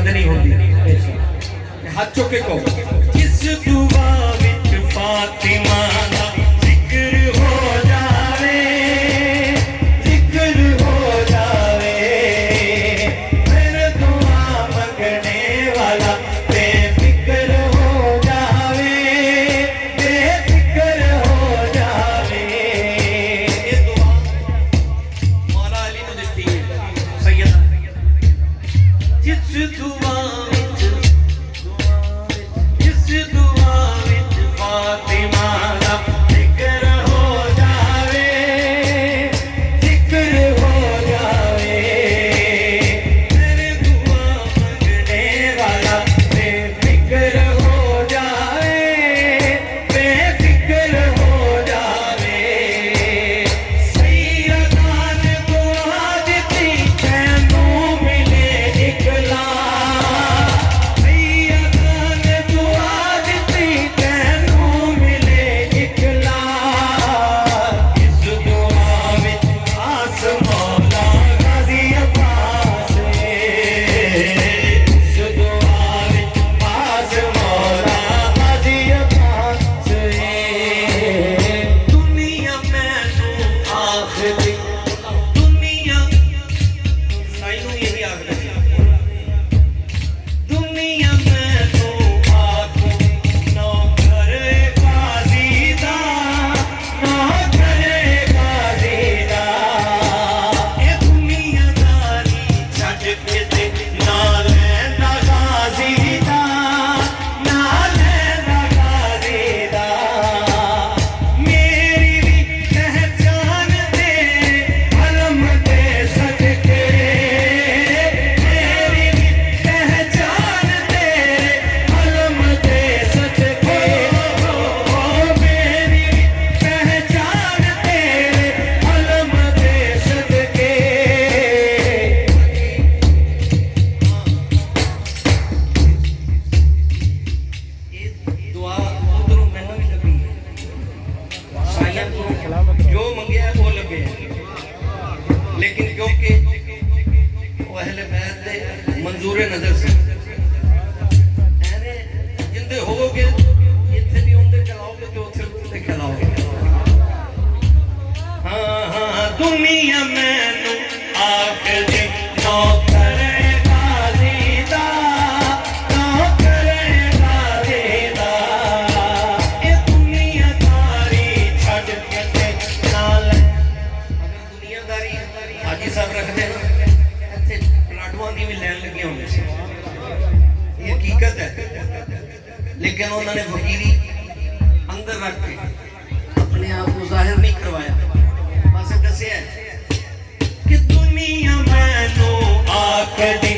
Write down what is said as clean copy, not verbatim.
बंद नहीं होती। हाथ चुक के कहो, जिस दुआ विच फातिमा दा जिक्र हो जावे, जिक्र हो जावे, फिर दुआ मंगने वाला बेफिक्र हो जावे, बेफिक्र हो जावे। ये दुआ मौला अली ने दी है सैयद, जिस दुआ जो मंगया वो लगे, लेकिन क्योंकि वो अहले बैत दे मंजूर नजर से जिंदे होगे इत्थे भी उनके खिलाओगे तो उथे उनके खिलाओगे। हाँ हाँ दुनिया मैनू आख दे नौकर हकीकत है, लेकिन उन्होंने फकीरी अंदर रख के अपने आप को जाहिर नहीं करवाया। बस दसिया कि दुनिया मैनू आख दी